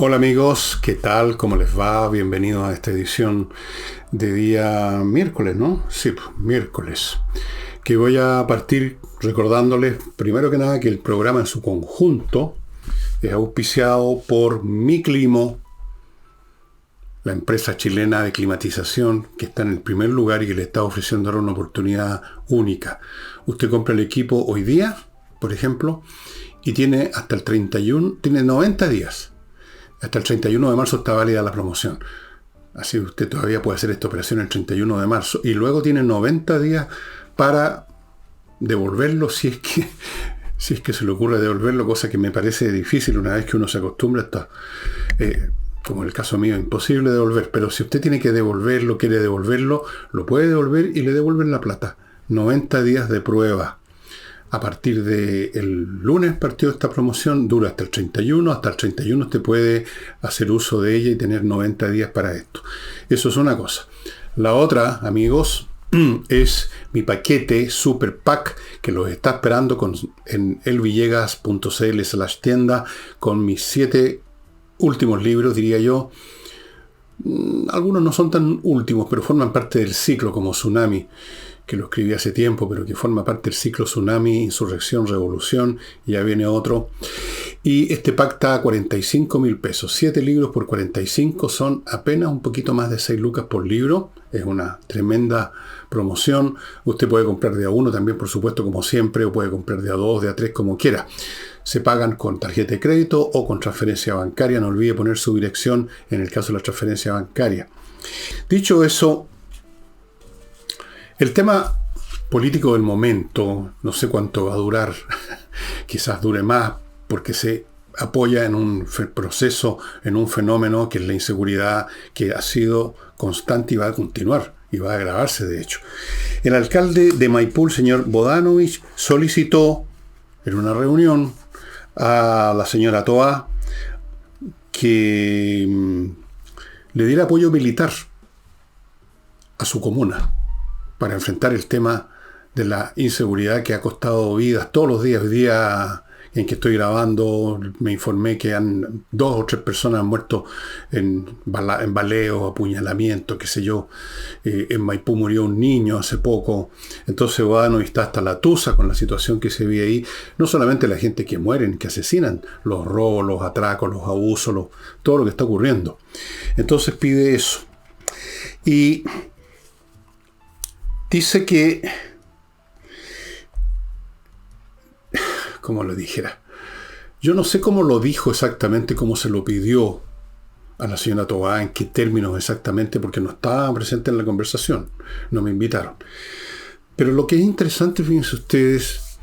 Hola amigos, ¿qué tal? ¿Cómo les va? Bienvenidos a esta edición de día miércoles, ¿no? Sí, miércoles. Que voy a partir recordándoles, primero que nada, que el programa en su conjunto es auspiciado por Miclimo, la empresa chilena de climatización que está en el primer lugar y que le está ofreciendo ahora una oportunidad única. Usted compra el equipo hoy día, por ejemplo, y tiene hasta el 31, tiene 90 días. Hasta el 31 de marzo está válida la promoción. Así usted todavía puede hacer esta operación el 31 de marzo. Y luego tiene 90 días para devolverlo si es que se le ocurre devolverlo, cosa que me parece difícil una vez que uno se acostumbra hasta, como en el caso mío, imposible devolver. Pero si usted tiene que devolverlo, quiere devolverlo, lo puede devolver y le devuelven la plata. 90 días de prueba. A partir del lunes partió esta promoción, dura hasta el 31. Hasta el 31 usted puede hacer uso de ella y tener 90 días para esto. Eso es una cosa. La otra, amigos, es mi paquete Super Pack que los está esperando en elvillegas.cl/tienda con mis 7 últimos libros, diría yo. Algunos no son tan últimos, pero forman parte del ciclo, como Tsunami, que lo escribí hace tiempo, pero que forma parte del ciclo Tsunami, Insurrección, Revolución, y ya viene otro. Y este pack está a 45.000 pesos. 7 libros por 45 son apenas un poquito más de 6 lucas por libro. Es una tremenda promoción. Usted puede comprar de a uno también, por supuesto, como siempre, o puede comprar de a dos, de a tres, como quiera. Se pagan con tarjeta de crédito o con transferencia bancaria. No olvide poner su dirección en el caso de la transferencia bancaria. Dicho eso, el tema político del momento, no sé cuánto va a durar, quizás dure más, porque se apoya en un proceso, en un fenómeno que es la inseguridad, que ha sido constante y va a continuar, y va a agravarse de hecho. El alcalde de Maipú, el señor Bodanovich, solicitó en una reunión a la señora Toa que le diera apoyo militar a su comuna para enfrentar el tema de la inseguridad que ha costado vidas todos los días. Hoy día en que estoy grabando me informé que 2 o 3 personas han muerto en baleos, apuñalamientos, qué sé yo. En Maipú murió un niño hace poco. Entonces Bodanovich está hasta la tusa con la situación que se vive ahí. No solamente la gente que mueren, que asesinan, los robos, los atracos, los abusos, todo lo que está ocurriendo. Entonces pide eso. Y dice que, como lo dijera, yo no sé cómo lo dijo exactamente, cómo se lo pidió a la señora Toa, en qué términos exactamente, porque no estaba presente en la conversación, no me invitaron. Pero lo que es interesante, fíjense ustedes,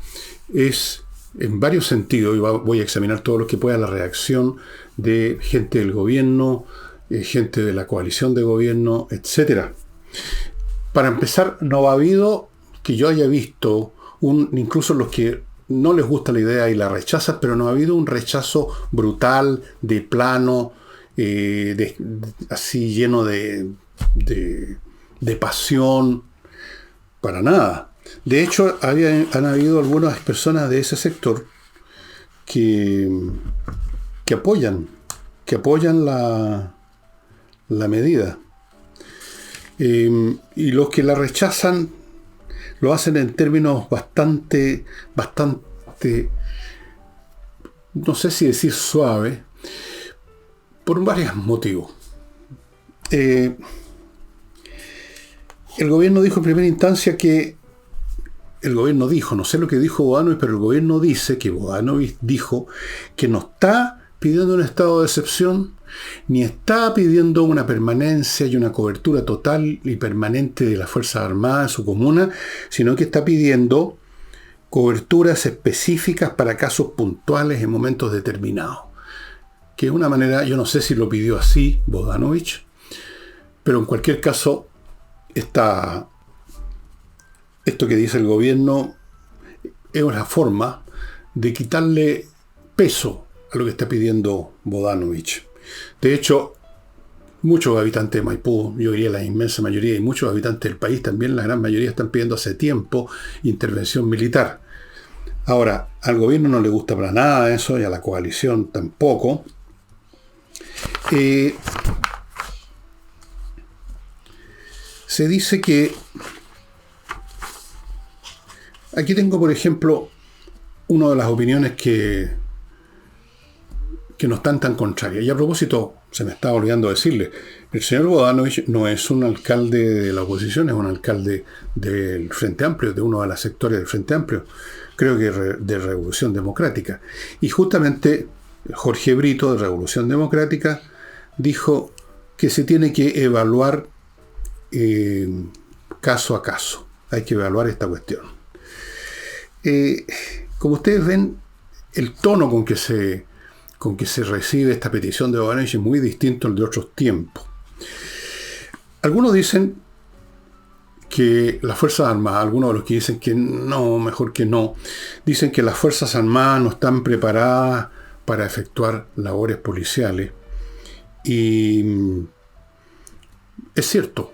es en varios sentidos, y voy a examinar todo lo que pueda, la reacción de gente del gobierno, gente de la coalición de gobierno, etcétera. Para empezar, no ha habido que yo haya visto, incluso los que no les gusta la idea y la rechazan, pero no ha habido un rechazo brutal, de plano, así lleno de pasión, para nada. De hecho, han habido algunas personas de ese sector que apoyan la medida. Y los que la rechazan lo hacen en términos bastante, no sé si decir suave, por varios motivos. El gobierno dijo en primera instancia que no sé lo que dijo Bodanovich, pero el gobierno dice que Bodanovich dijo que no está pidiendo un estado de excepción, ni está pidiendo una permanencia y una cobertura total y permanente de las Fuerzas Armadas en su comuna, sino que está pidiendo coberturas específicas para casos puntuales en momentos determinados. Que es una manera, yo no sé si lo pidió así Bodanovich, pero en cualquier caso, esto que dice el gobierno es una forma de quitarle peso a lo que está pidiendo Bodanovich. De hecho, muchos habitantes de Maipú, yo diría la inmensa mayoría, y muchos habitantes del país también, la gran mayoría, están pidiendo hace tiempo intervención militar. Ahora, al gobierno no le gusta para nada eso, y a la coalición tampoco. Se dice que aquí tengo, por ejemplo, una de las opiniones que no están tan contrarias. Y a propósito, se me estaba olvidando decirle, el señor Bodanovich no es un alcalde de la oposición, es un alcalde del Frente Amplio, de uno de los sectores del Frente Amplio, creo que de Revolución Democrática. Y justamente Jorge Brito, de Revolución Democrática, dijo que se tiene que evaluar caso a caso. Hay que evaluar esta cuestión. Como ustedes ven, el tono con que se recibe esta petición de Bodanovich es muy distinto al de otros tiempos. Algunos dicen que las Fuerzas Armadas, algunos de los que dicen que no, mejor que no, dicen que las Fuerzas Armadas no están preparadas para efectuar labores policiales. Y es cierto,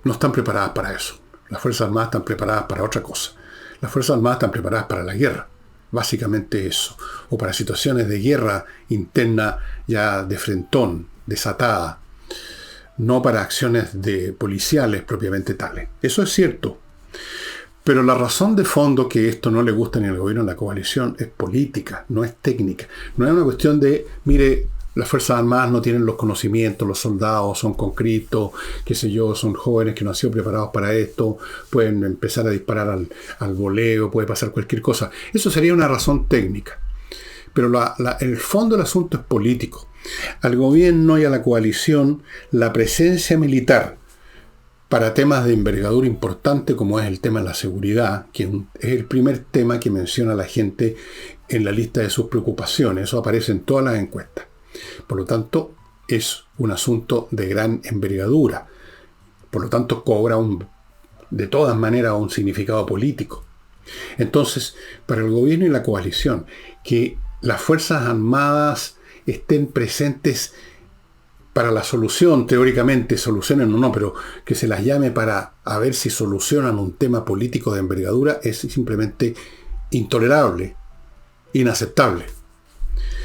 no están preparadas para eso. Las Fuerzas Armadas están preparadas para otra cosa. Las Fuerzas Armadas están preparadas para la guerra. Básicamente eso. O para situaciones de guerra interna ya de frentón, desatada. No para acciones de policiales propiamente tales. Eso es cierto. Pero la razón de fondo que esto no le gusta ni al gobierno ni a la coalición es política, no es técnica. No es una cuestión de, mire, las Fuerzas Armadas no tienen los conocimientos, los soldados son conscriptos, qué sé yo, son jóvenes que no han sido preparados para esto, pueden empezar a disparar al voleo, puede pasar cualquier cosa. Eso sería una razón técnica. Pero el fondo del asunto es político. Al gobierno y a la coalición, la presencia militar para temas de envergadura importante como es el tema de la seguridad, que es el primer tema que menciona la gente en la lista de sus preocupaciones. Eso aparece en todas las encuestas. Por lo tanto, es un asunto de gran envergadura. Por lo tanto, cobra de todas maneras un significado político. Entonces, para el gobierno y la coalición, que las Fuerzas Armadas estén presentes para la solución, teóricamente, solucionen o no, pero que se las llame para a ver si solucionan un tema político de envergadura, es simplemente intolerable, inaceptable.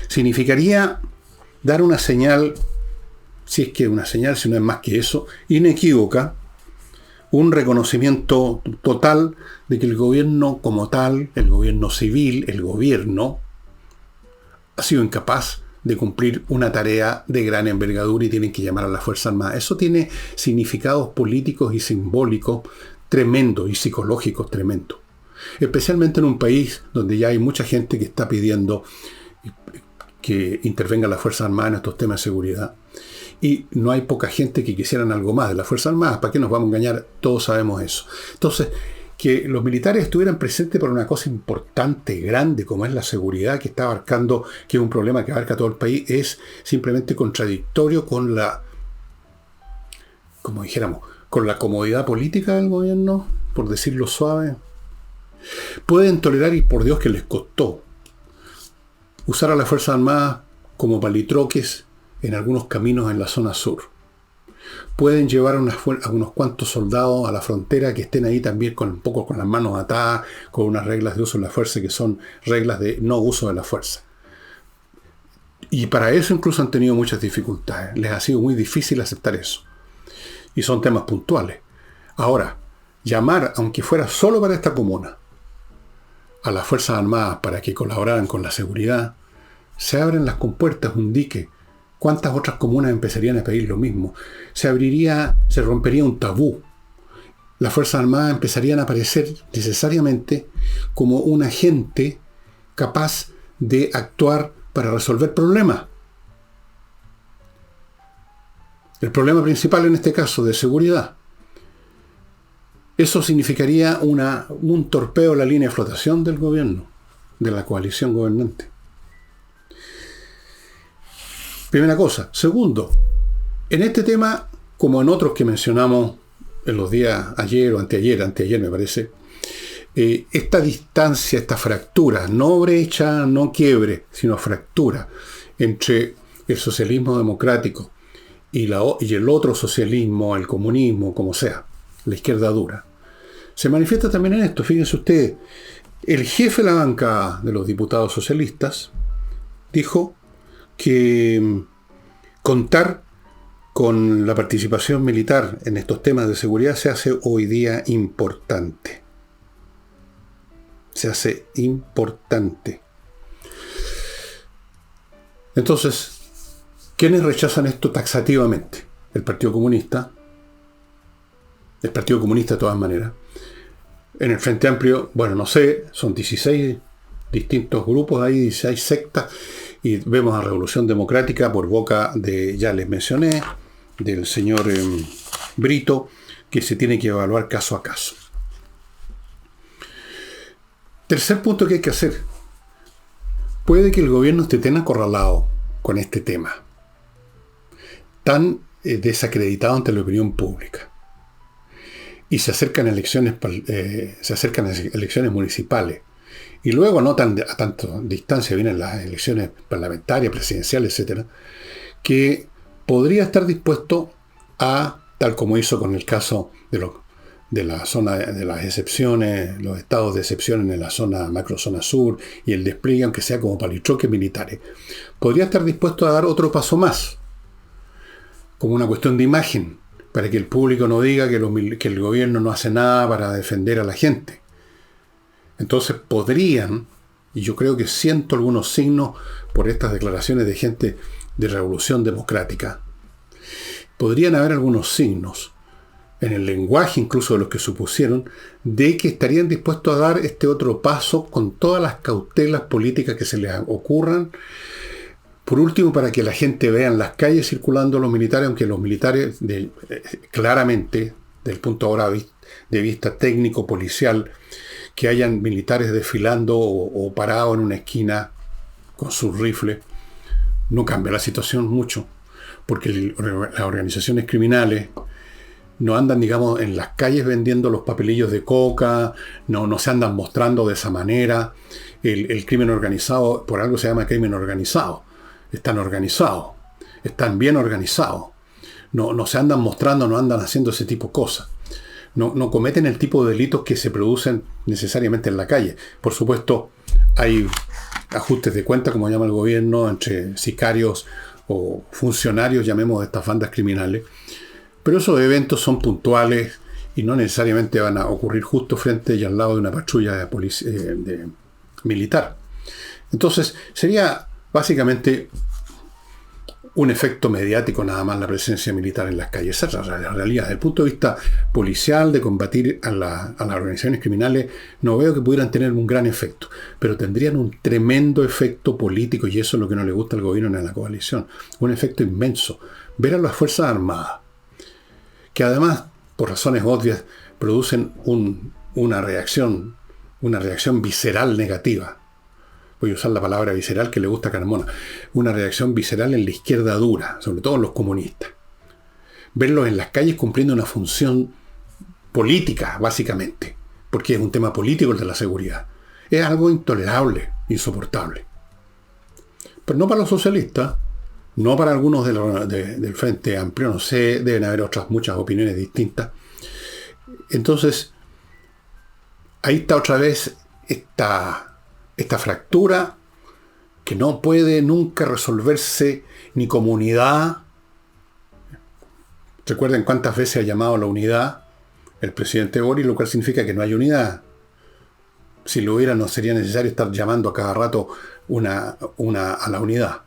Significaría dar una señal, si es que una señal, si no es más que eso, inequívoca, un reconocimiento total de que el gobierno como tal, el gobierno civil, el gobierno, ha sido incapaz de cumplir una tarea de gran envergadura y tienen que llamar a las Fuerzas Armadas. Eso tiene significados políticos y simbólicos tremendos y psicológicos tremendos. Especialmente en un país donde ya hay mucha gente que está pidiendo que intervengan las Fuerzas Armadas en estos temas de seguridad. Y no hay poca gente que quisieran algo más de las Fuerzas Armadas. ¿Para qué nos vamos a engañar? Todos sabemos eso. Entonces, que los militares estuvieran presentes por una cosa importante, grande, como es la seguridad que está abarcando, que es un problema que abarca todo el país, es simplemente contradictorio con la, como dijéramos, con la comodidad política del gobierno, por decirlo suave. Pueden tolerar, y por Dios que les costó, usar a las Fuerzas Armadas como palitroques en algunos caminos en la zona sur. Pueden llevar a unos cuantos soldados a la frontera que estén ahí también un poco con las manos atadas, con unas reglas de uso de la fuerza que son reglas de no uso de la fuerza. Y para eso incluso han tenido muchas dificultades. Les ha sido muy difícil aceptar eso. Y son temas puntuales. Ahora, llamar, aunque fuera solo para esta comuna, a las Fuerzas Armadas para que colaboraran con la seguridad, se abren las compuertas, un dique. ¿Cuántas otras comunas empezarían a pedir lo mismo? Se rompería un tabú. Las Fuerzas Armadas empezarían a aparecer necesariamente como un agente capaz de actuar para resolver problemas. El problema principal en este caso de seguridad. Eso significaría un torpeo a la línea de flotación del gobierno, de la coalición gobernante. Primera cosa. Segundo, en este tema, como en otros que mencionamos en los días ayer o anteayer me parece, esta distancia, esta fractura, no brecha, no quiebre, sino fractura entre el socialismo democrático y el otro socialismo, el comunismo, como sea, la izquierda dura, se manifiesta también en esto. Fíjense ustedes, el jefe de la bancada de los diputados socialistas dijo que contar con la participación militar en estos temas de seguridad se hace hoy día importante. Se hace importante. Entonces, ¿quiénes rechazan esto taxativamente? El Partido Comunista de todas maneras. En el Frente Amplio, bueno, no sé, son 16 distintos grupos ahí, 16 sectas, y vemos a Revolución Democrática por boca de, ya les mencioné, del señor Brito, que se tiene que evaluar caso a caso. Tercer punto que hay que hacer. Puede que el gobierno esté tan acorralado con este tema, tan desacreditado ante la opinión pública, y se acercan elecciones municipales, y luego no tan a tanta distancia vienen las elecciones parlamentarias, presidenciales, etcétera, que podría estar dispuesto a, tal como hizo con el caso de la zona de las excepciones, los estados de excepción en la zona macrozona sur y el despliegue, aunque sea como palitroques militares, podría estar dispuesto a dar otro paso más, como una cuestión de imagen, para que el público no diga que el gobierno no hace nada para defender a la gente. Entonces podrían, y yo creo que siento algunos signos por estas declaraciones de gente de Revolución Democrática, podrían haber algunos signos en el lenguaje incluso de los que supusieron, de que estarían dispuestos a dar este otro paso con todas las cautelas políticas que se les ocurran. Por último, para que la gente vea en las calles circulando los militares, aunque los militares, claramente, del punto ahora de vista técnico, policial, que hayan militares desfilando o parados en una esquina con sus rifles, no cambia la situación mucho, porque las organizaciones criminales no andan, digamos, en las calles vendiendo los papelillos de coca, no se andan mostrando de esa manera. El crimen organizado, por algo se llama crimen organizado. Están organizados, están bien organizados. No se andan mostrando, no andan haciendo ese tipo de cosas. No cometen el tipo de delitos que se producen necesariamente en la calle. Por supuesto, hay ajustes de cuenta, como llama el gobierno, entre sicarios o funcionarios, llamemos, de estas bandas criminales. Pero esos eventos son puntuales y no necesariamente van a ocurrir justo frente y al lado de una patrulla de militar. Entonces, sería básicamente un efecto mediático nada más la presencia militar en las calles. Esa es la realidad. Desde el punto de vista policial, de combatir a las organizaciones criminales, no veo que pudieran tener un gran efecto, pero tendrían un tremendo efecto político, y eso es lo que no le gusta al gobierno ni a la coalición. Un efecto inmenso. Ver a las Fuerzas Armadas, que además, por razones obvias, producen una reacción visceral negativa. Voy a usar la palabra visceral que le gusta a Carmona. Una reacción visceral en la izquierda dura, sobre todo en los comunistas. Verlos en las calles cumpliendo una función política, básicamente, porque es un tema político el de la seguridad. Es algo intolerable, insoportable. Pero no para los socialistas, no para algunos del Frente Amplio, no sé, deben haber muchas opiniones distintas. Entonces, ahí está otra vez esta fractura que no puede nunca resolverse ni como unidad. Recuerden cuántas veces ha llamado a la unidad el presidente Boric, lo cual significa que no hay unidad. Si lo hubiera, no sería necesario estar llamando a cada rato a la unidad.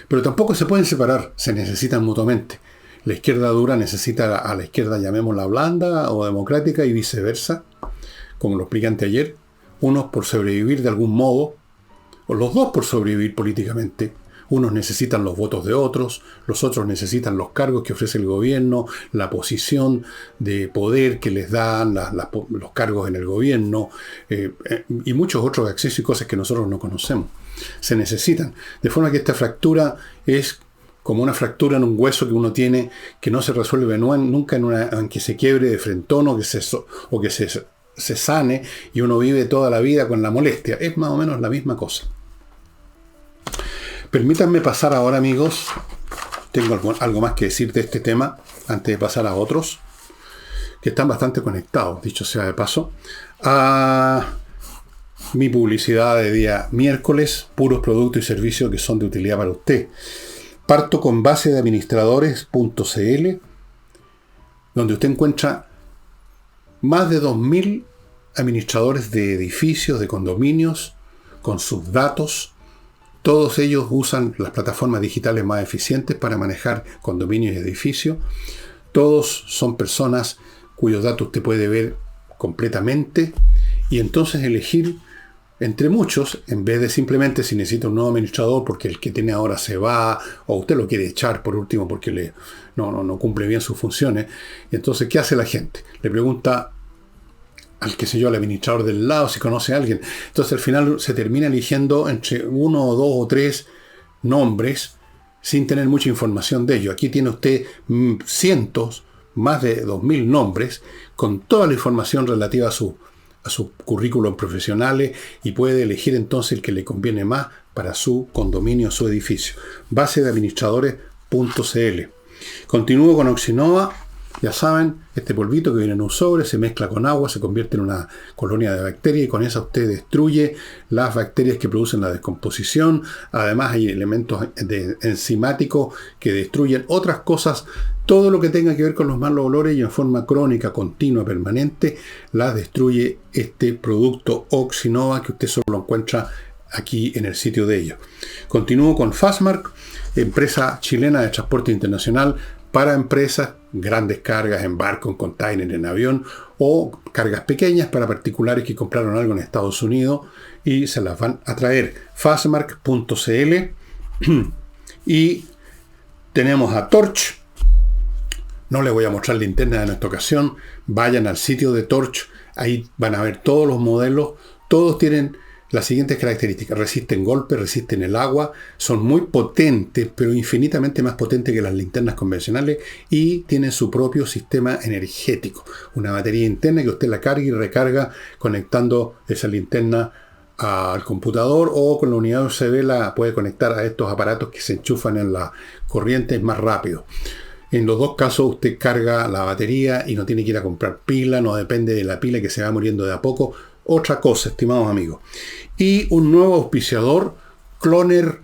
Pero tampoco se pueden separar, se necesitan mutuamente. La izquierda dura necesita a la izquierda, llamémosla blanda o democrática, y viceversa, como lo expliqué ayer. Unos por sobrevivir de algún modo, o los dos por sobrevivir políticamente. Unos necesitan los votos de otros, los otros necesitan los cargos que ofrece el gobierno, la posición de poder que les dan los cargos en el gobierno, y muchos otros accesos y cosas que nosotros no conocemos. Se necesitan. De forma que esta fractura es como una fractura en un hueso que uno tiene, que no se resuelve nunca en que se quiebre de frentón o que se sane, y uno vive toda la vida con la molestia. Es más o menos la misma cosa. Permítanme pasar ahora, amigos, tengo algo más que decir de este tema, antes de pasar a otros, que están bastante conectados, dicho sea de paso, a mi publicidad de día miércoles, puros productos y servicios que son de utilidad para usted. Parto con basedeadministradores.cl, donde usted encuentra más de 2.000 administradores de edificios, de condominios, con sus datos. Todos ellos usan las plataformas digitales más eficientes para manejar condominios y edificios. Todos son personas cuyos datos usted puede ver completamente y entonces elegir entre muchos, en vez de simplemente si necesita un nuevo administrador porque el que tiene ahora se va, o usted lo quiere echar por último porque no cumple bien sus funciones. Y entonces, ¿qué hace la gente? Le pregunta al, qué sé yo, al administrador del lado si conoce a alguien. Entonces al final se termina eligiendo entre 1 o 2 o 3 nombres sin tener mucha información de ellos. Aquí tiene usted cientos, más de 2.000 nombres, con toda la información relativa a su currículum profesionales y puede elegir entonces el que le conviene más para su condominio, su edificio. Basedeadministradores.cl. Continúo con Oxinova. Ya saben, este polvito que viene en un sobre se mezcla con agua, se convierte en una colonia de bacterias y con esa usted destruye las bacterias que producen la descomposición. Además hay elementos enzimáticos que destruyen otras cosas. Todo lo que tenga que ver con los malos olores y en forma crónica, continua, permanente, las destruye este producto Oxinova que usted solo lo encuentra aquí en el sitio de ellos. Continúo con Fastmark, empresa chilena de transporte internacional para empresas, grandes cargas en barco, en container, en avión, o cargas pequeñas para particulares que compraron algo en Estados Unidos y se las van a traer. Fastmark.cl. Y tenemos a Torch. No les voy a mostrar linternas en esta ocasión. Vayan al sitio de Torch. Ahí van a ver todos los modelos. Todos tienen las siguientes características: resisten golpes, resisten el agua, son muy potentes, pero infinitamente más potentes que las linternas convencionales, y tienen su propio sistema energético, una batería interna que usted la carga y recarga conectando esa linterna al computador, o con la unidad USB la puede conectar a estos aparatos que se enchufan en la corriente más rápido. En los dos casos usted carga la batería y no tiene que ir a comprar pila, no depende de la pila que se va muriendo de a poco. Otra cosa, estimados amigos. Y un nuevo auspiciador, Cloner.cl.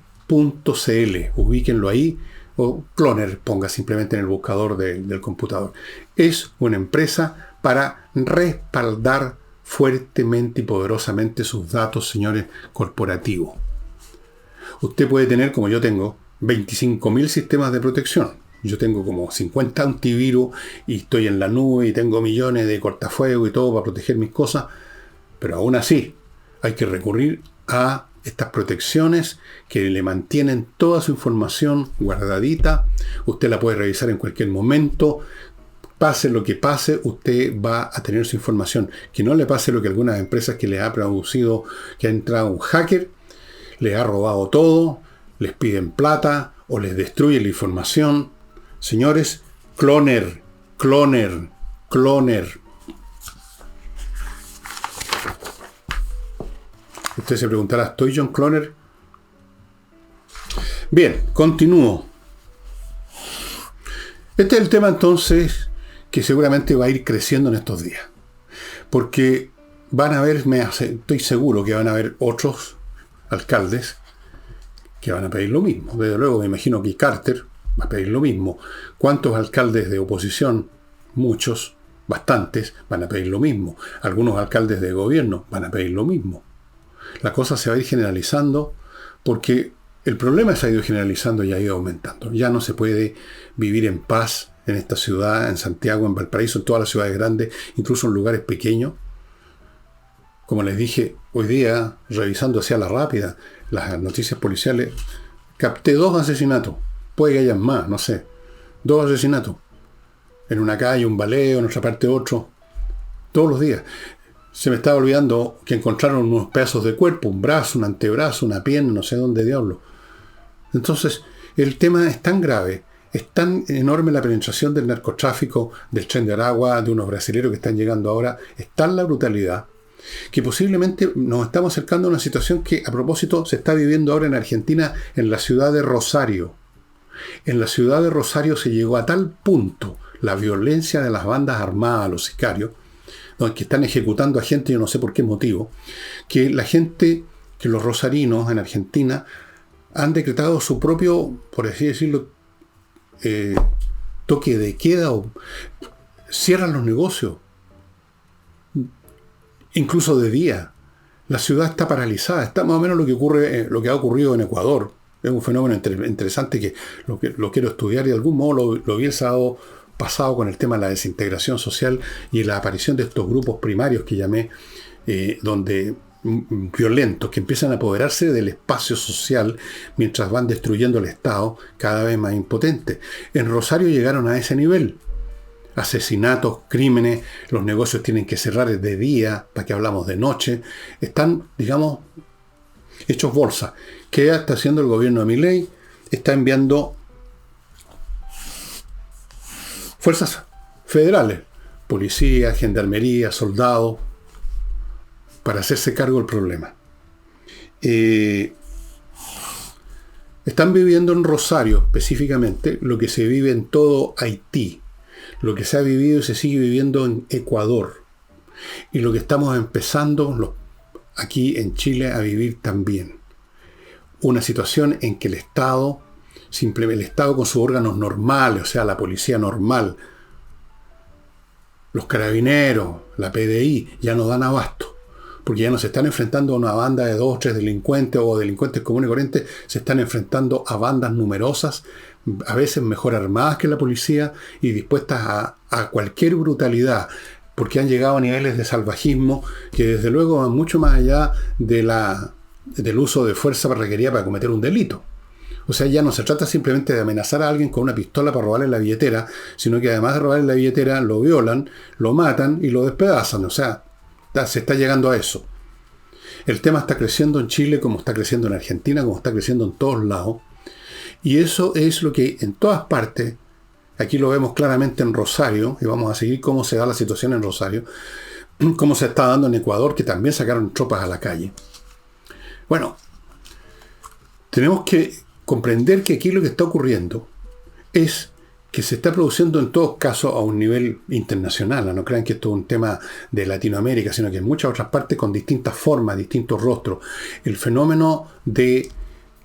Ubíquenlo ahí. O Cloner, ponga simplemente en el buscador del computador. Es una empresa para respaldar fuertemente y poderosamente sus datos, señores, corporativos. Usted puede tener, como yo tengo, 25.000 sistemas de protección. Yo tengo como 50 antivirus y estoy en la nube y tengo millones de cortafuegos y todo para proteger mis cosas. Pero aún así, hay que recurrir a estas protecciones que le mantienen toda su información guardadita. Usted la puede revisar en cualquier momento. Pase lo que pase, usted va a tener su información. Que no le pase lo que algunas empresas que le ha producido, que ha entrado un hacker, le ha robado todo, les piden plata o les destruye la información. Señores, Cloner. Usted se preguntará, ¿estoy John Cloner? Bien, continúo. Este es el tema entonces que seguramente va a ir creciendo en estos días. Porque van a haber, estoy seguro que van a haber otros alcaldes que van a pedir lo mismo. Desde luego me imagino que Carter va a pedir lo mismo. ¿Cuántos alcaldes de oposición? Muchos, bastantes, van a pedir lo mismo. Algunos alcaldes de gobierno van a pedir lo mismo. La cosa se va a ir generalizando porque el problema se ha ido generalizando y ha ido aumentando. Ya no se puede vivir en paz en esta ciudad, en Santiago, en Valparaíso, en todas las ciudades grandes, incluso en lugares pequeños. Como les dije, hoy día, revisando hacia la rápida las noticias policiales, capté 2 asesinatos. Puede que haya más, no sé. 2 asesinatos. En una calle, un baleo, en otra parte otro. Todos los días. Se me estaba olvidando que encontraron unos pedazos de cuerpo, un brazo, un antebrazo, una pierna, no sé dónde diablo. Entonces, el tema es tan grave, es tan enorme la penetración del narcotráfico, del Tren de Aragua, de unos brasileños que están llegando ahora, es tan la brutalidad, que posiblemente nos estamos acercando a una situación que, a propósito, se está viviendo ahora en Argentina, en la ciudad de Rosario. En la ciudad de Rosario se llegó a tal punto la violencia de las bandas armadas, los sicarios, que están ejecutando a gente, yo no sé por qué motivo, que la gente, que los rosarinos en Argentina han decretado su propio, por así decirlo, toque de queda, o cierran los negocios, incluso de día. La ciudad está paralizada. Está más o menos lo que ha ocurrido en Ecuador. Es un fenómeno interesante que lo quiero estudiar, y de algún modo lo vi el sábado pasado con el tema de la desintegración social y la aparición de estos grupos primarios que llamé, donde violentos, que empiezan a apoderarse del espacio social mientras van destruyendo el Estado, cada vez más impotente. En Rosario llegaron a ese nivel. Asesinatos, crímenes, los negocios tienen que cerrar de día, para que hablamos de noche. Están, digamos, hechos bolsa. ¿Qué está haciendo el gobierno de Milei? Está enviando fuerzas federales, policía, gendarmería, soldados, para hacerse cargo del problema. Están viviendo en Rosario específicamente lo que se vive en todo Haití, lo que se ha vivido y se sigue viviendo en Ecuador, y lo que estamos empezando aquí en Chile a vivir también. Una situación en que el Estado con sus órganos normales, o sea, la policía normal, los carabineros, la PDI, ya no dan abasto, porque ya no se están enfrentando a una banda de 2 o 3 delincuentes o delincuentes comunes y corrientes, se están enfrentando a bandas numerosas, a veces mejor armadas que la policía y dispuestas a cualquier brutalidad, porque han llegado a niveles de salvajismo que desde luego van mucho más allá del uso de fuerza requerida para cometer un delito. O sea, ya no se trata simplemente de amenazar a alguien con una pistola para robarle la billetera, sino que además de robarle la billetera, lo violan, lo matan y lo despedazan. O sea, se está llegando a eso. El tema está creciendo en Chile, como está creciendo en Argentina, como está creciendo en todos lados. Y eso es lo que en todas partes, aquí lo vemos claramente en Rosario, y vamos a seguir cómo se da la situación en Rosario, cómo se está dando en Ecuador, que también sacaron tropas a la calle. Bueno, tenemos que comprender que aquí lo que está ocurriendo es que se está produciendo en todos casos a un nivel internacional. No crean que esto es un tema de Latinoamérica, sino que en muchas otras partes con distintas formas, distintos rostros. El fenómeno de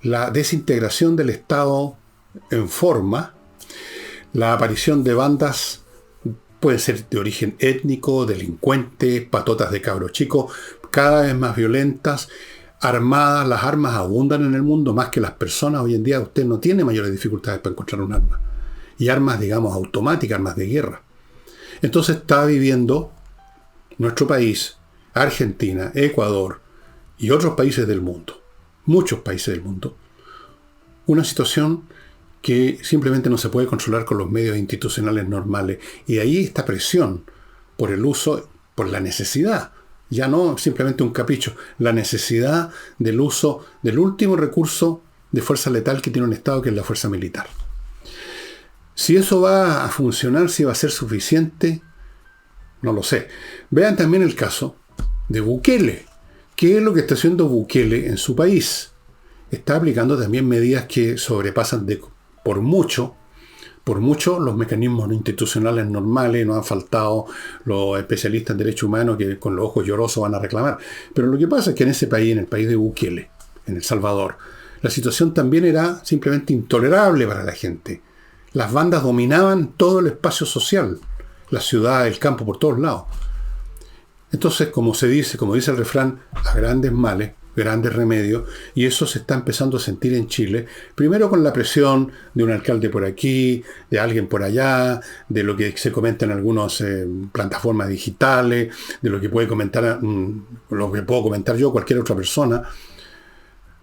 la desintegración del Estado en forma, la aparición de bandas, pueden ser de origen étnico, delincuentes, patotas de cabros chicos, cada vez más violentas, armadas. Las armas abundan en el mundo más que las personas. Hoy en día usted no tiene mayores dificultades para encontrar un arma. Y armas, digamos, automáticas, armas de guerra. Entonces está viviendo nuestro país, Argentina, Ecuador y otros países del mundo, muchos países del mundo, una situación que simplemente no se puede controlar con los medios institucionales normales. Y ahí esta presión por el uso, por la necesidad, ya no simplemente un capricho, la necesidad del uso del último recurso de fuerza letal que tiene un Estado, que es la fuerza militar. Si eso va a funcionar, si va a ser suficiente, no lo sé. Vean también el caso de Bukele. ¿Qué es lo que está haciendo Bukele en su país? Está aplicando también medidas que sobrepasan por mucho los mecanismos institucionales normales. No han faltado los especialistas en derechos humanos que con los ojos llorosos van a reclamar. Pero lo que pasa es que en ese país, en el país de Bukele, en El Salvador, la situación también era simplemente intolerable para la gente. Las bandas dominaban todo el espacio social, la ciudad, el campo, por todos lados. Entonces, como dice el refrán, a grandes males, grandes remedios, y eso se está empezando a sentir en Chile, primero con la presión de un alcalde por aquí, de alguien por allá, de lo que se comenta en algunas plataformas digitales, de lo que puedo comentar yo, cualquier otra persona.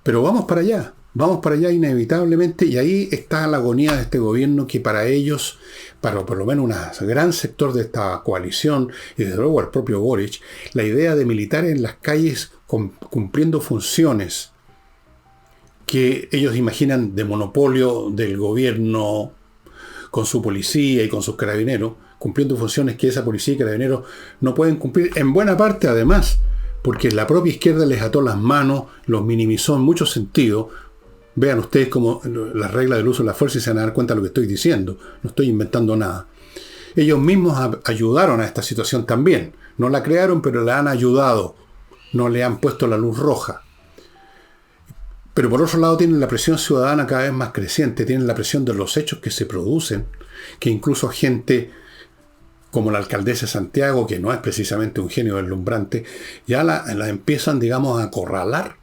Pero vamos para allá inevitablemente, y ahí está la agonía de este gobierno, que para ellos, para por lo menos un gran sector de esta coalición, y desde luego al propio Boric, la idea de militares en las calles cumpliendo funciones que ellos imaginan de monopolio del gobierno, con su policía y con sus carabineros, cumpliendo funciones que esa policía y carabineros no pueden cumplir, en buena parte además, porque la propia izquierda les ató las manos, los minimizó en muchos sentidos. Vean ustedes cómo la regla del uso de la fuerza, y se van a dar cuenta de lo que estoy diciendo. No estoy inventando nada. Ellos mismos ayudaron a esta situación también. No la crearon, pero la han ayudado. No le han puesto la luz roja. Pero por otro lado tienen la presión ciudadana cada vez más creciente, tienen la presión de los hechos que se producen, que incluso gente como la alcaldesa de Santiago, que no es precisamente un genio deslumbrante, ya la empiezan, digamos, a acorralar.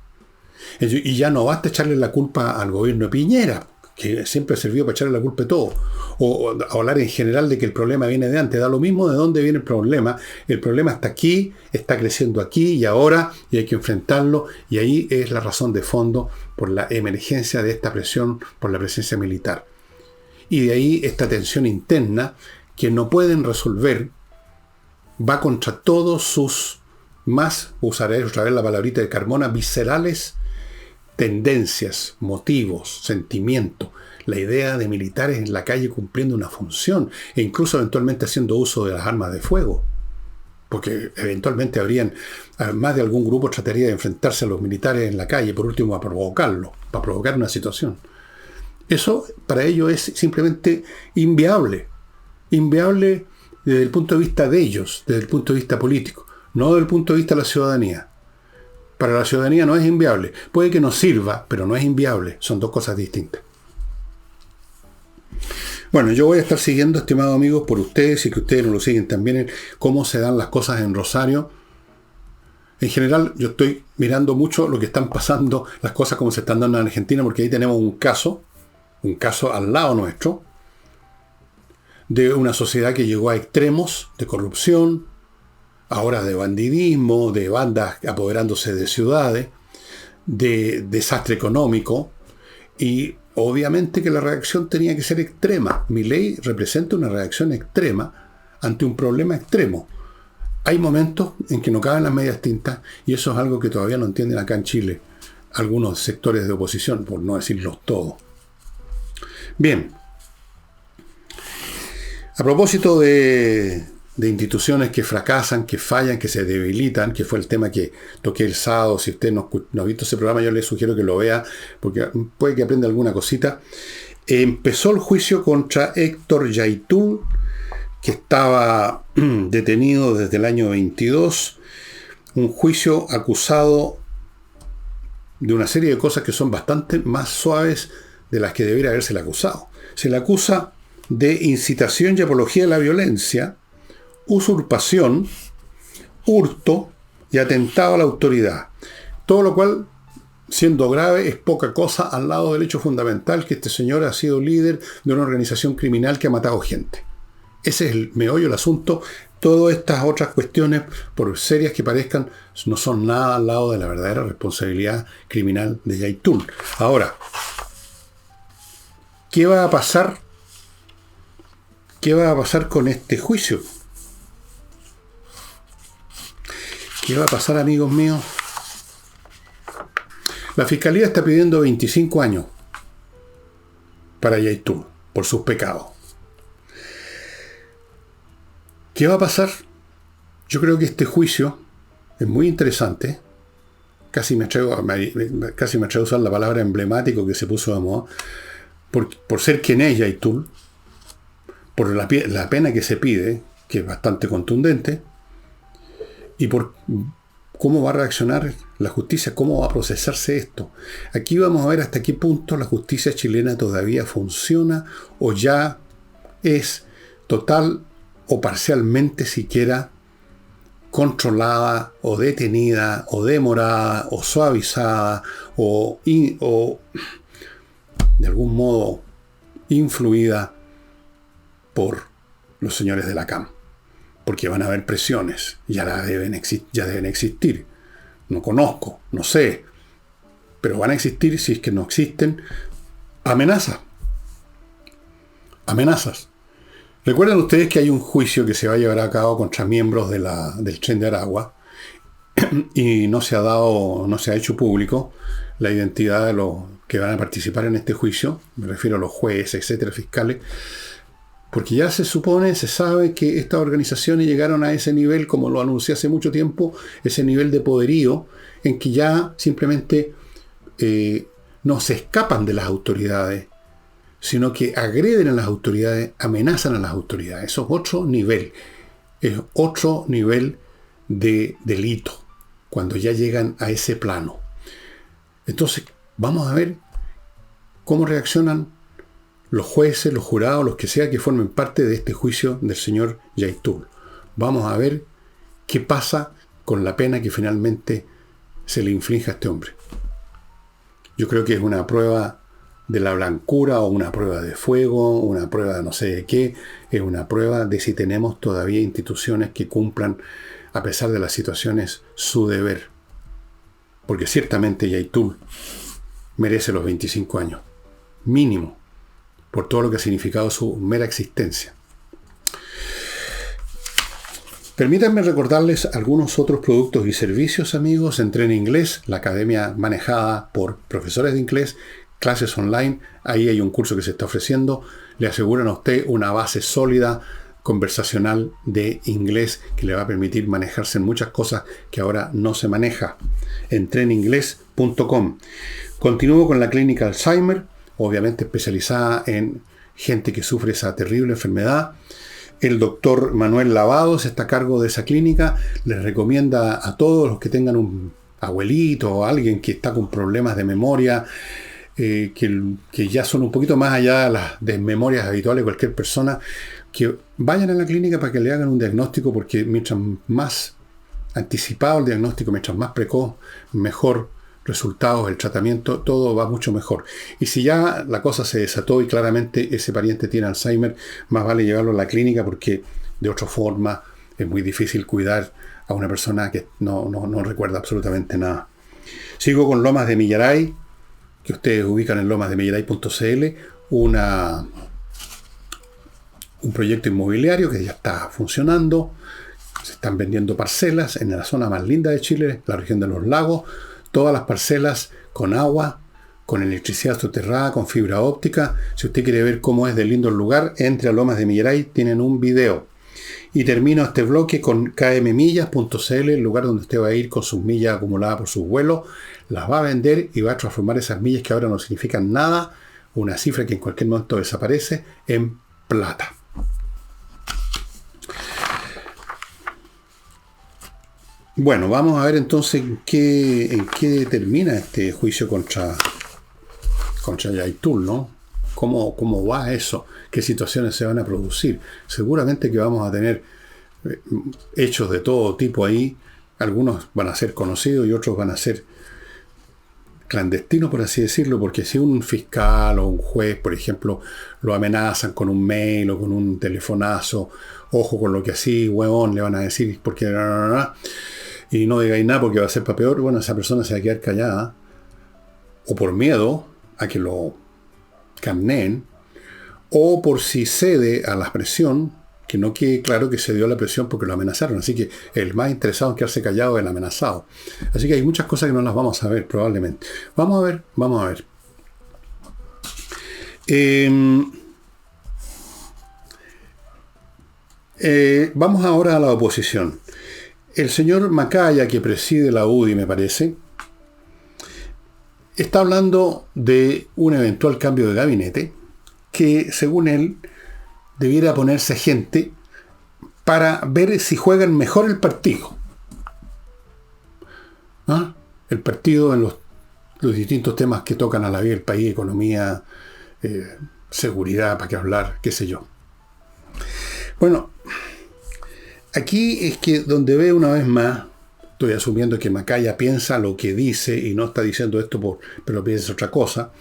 Y ya no basta echarle la culpa al gobierno de Piñera, que siempre sirvió para echarle la culpa de todo, o hablar en general de que el problema viene de antes. Da lo mismo de dónde viene el problema está aquí, está creciendo aquí y ahora, y hay que enfrentarlo, y ahí es la razón de fondo por la emergencia de esta presión por la presencia militar. Y de ahí esta tensión interna que no pueden resolver, va contra todos sus más, usaré otra vez la palabrita de Carmona, viscerales tendencias, motivos, sentimientos, la idea de militares en la calle cumpliendo una función e incluso eventualmente haciendo uso de las armas de fuego. Porque eventualmente más de algún grupo trataría de enfrentarse a los militares en la calle, por último, a provocarlo, para provocar una situación. Eso para ellos es simplemente inviable. Inviable desde el punto de vista de ellos, desde el punto de vista político, no desde el punto de vista de la ciudadanía. Para la ciudadanía no es inviable. Puede que nos sirva, pero no es inviable. Son dos cosas distintas. Bueno, yo voy a estar siguiendo, estimados amigos, por ustedes y que ustedes nos lo siguen también, en cómo se dan las cosas en Rosario. En general, yo estoy mirando mucho lo que están pasando, las cosas como se están dando en Argentina, porque ahí tenemos un caso al lado nuestro, de una sociedad que llegó a extremos de corrupción, ahora de bandidismo, de bandas apoderándose de ciudades, de desastre económico, y obviamente que la reacción tenía que ser extrema. Milei representa una reacción extrema ante un problema extremo. Hay momentos en que no caben las medias tintas, y eso es algo que todavía no entienden acá en Chile algunos sectores de oposición, por no decirlos todos. Bien. A propósito de instituciones que fracasan, que fallan, que se debilitan, que fue el tema que toqué el sábado. Si usted no ha visto ese programa, yo le sugiero que lo vea, porque puede que aprenda alguna cosita. Empezó el juicio contra Héctor Yaitul, que estaba detenido desde el año 22, un juicio acusado de una serie de cosas que son bastante más suaves de las que debería haberse acusado. Se le acusa de incitación y apología de la violencia, usurpación, hurto y atentado a la autoridad. Todo lo cual, siendo grave, es poca cosa al lado del hecho fundamental que este señor ha sido líder de una organización criminal que ha matado gente. Ese es el meollo del asunto. Todas estas otras cuestiones, por serias que parezcan, no son nada al lado de la verdadera responsabilidad criminal de Yaitul. Ahora, ¿qué va a pasar? ¿Qué va a pasar con este juicio? ¿Qué va a pasar, amigos míos? La Fiscalía está pidiendo 25 años para Yaitul por sus pecados. ¿Qué va a pasar? Yo creo que este juicio es muy interesante. Casi me atrevo a usar la palabra emblemático que se puso de moda. Por ser quien es Yaitul, por la pena que se pide, que es bastante contundente, y por cómo va a reaccionar la justicia, cómo va a procesarse esto. Aquí vamos a ver hasta qué punto la justicia chilena todavía funciona o ya es total o parcialmente siquiera controlada o detenida o demorada o suavizada o de algún modo influida por los señores de la CAM. Porque van a haber presiones, ya deben existir. No conozco, no sé, pero van a existir. Si es que no existen, amenazas. Recuerden ustedes que hay un juicio que se va a llevar a cabo contra miembros del Tren de Aragua y no se ha hecho público la identidad de los que van a participar en este juicio. Me refiero a los jueces, etcétera, fiscales. Porque ya se sabe que estas organizaciones llegaron a ese nivel, como lo anuncié hace mucho tiempo, ese nivel de poderío, en que ya simplemente no se escapan de las autoridades, sino que agreden a las autoridades, amenazan a las autoridades. Eso es otro nivel. Es otro nivel de delito, cuando ya llegan a ese plano. Entonces, Vamos a ver cómo reaccionan los jueces, los jurados, los que sea que formen parte de este juicio del señor Yaitul. Vamos a ver qué pasa con la pena que finalmente se le inflige a este hombre. Yo creo que es una prueba de la blancura o una prueba de fuego, una prueba de no sé de qué, es una prueba de si tenemos todavía instituciones que cumplan, a pesar de las situaciones, su deber. Porque ciertamente Yaitul merece los 25 años, mínimo, por todo lo que ha significado su mera existencia. Permítanme recordarles algunos otros productos y servicios, amigos. Entrena Inglés, la academia manejada por profesores de inglés, clases online. Ahí hay un curso que se está ofreciendo. Le aseguran a usted una base sólida, conversacional de inglés que le va a permitir manejarse en muchas cosas que ahora no se maneja. Entreninglés.com. Continúo con la clínica Alzheimer, obviamente especializada en gente que sufre esa terrible enfermedad. El doctor Manuel Lavados está a cargo de esa clínica. Les recomienda a todos los que tengan un abuelito o alguien que está con problemas de memoria, que ya son un poquito más allá de las desmemorias habituales de cualquier persona, que vayan a la clínica para que le hagan un diagnóstico, porque mientras más anticipado el diagnóstico, mientras más precoz, mejor resultados, el tratamiento, todo va mucho mejor. Y si ya la cosa se desató y claramente ese pariente tiene Alzheimer, más vale llevarlo a la clínica, porque de otra forma es muy difícil cuidar a una persona que no recuerda absolutamente nada. Sigo con Lomas de Millaray, que ustedes ubican en lomasdemillaray.cl, un proyecto inmobiliario que ya está funcionando. Se están vendiendo parcelas en la zona más linda de Chile, la región de los lagos. Todas las parcelas con agua, con electricidad soterrada, con fibra óptica. Si usted quiere ver cómo es de lindo el lugar, entre a Lomas de Millaray, tienen un video. Y termino este bloque con kmmillas.cl, el lugar donde usted va a ir con sus millas acumuladas por sus vuelos, las va a vender y va a transformar esas millas que ahora no significan nada, una cifra que en cualquier momento desaparece, en plata. Bueno, vamos a ver entonces en qué termina este juicio contra Yaitul, ¿no? ¿Cómo va eso? ¿Qué situaciones se van a producir? Seguramente que vamos a tener hechos de todo tipo ahí. Algunos van a ser conocidos y otros van a ser clandestinos, por así decirlo, porque si un fiscal o un juez, por ejemplo, lo amenazan con un mail o con un telefonazo, ojo con lo que así, huevón, le van a decir, porque y no digáis nada porque va a ser para peor, bueno, esa persona se va a quedar callada, o por miedo a que lo carneen, o por si cede a la presión, que no quede claro que se dio la presión porque lo amenazaron. Así que el más interesado en quedarse callado es el amenazado. Así que hay muchas cosas que no las vamos a ver probablemente. Vamos a ver. Vamos ahora a la oposición. El señor Macaya, que preside la UDI, me parece, está hablando de un eventual cambio de gabinete que, según él, debiera ponerse gente para ver si juegan mejor el partido. ¿Ah? El partido en los distintos temas que tocan a la vida del país, economía, seguridad, para qué hablar, qué sé yo. Bueno, aquí es que donde veo una vez más, estoy asumiendo que Macaya piensa lo que dice y no está diciendo esto pero piensa otra cosa.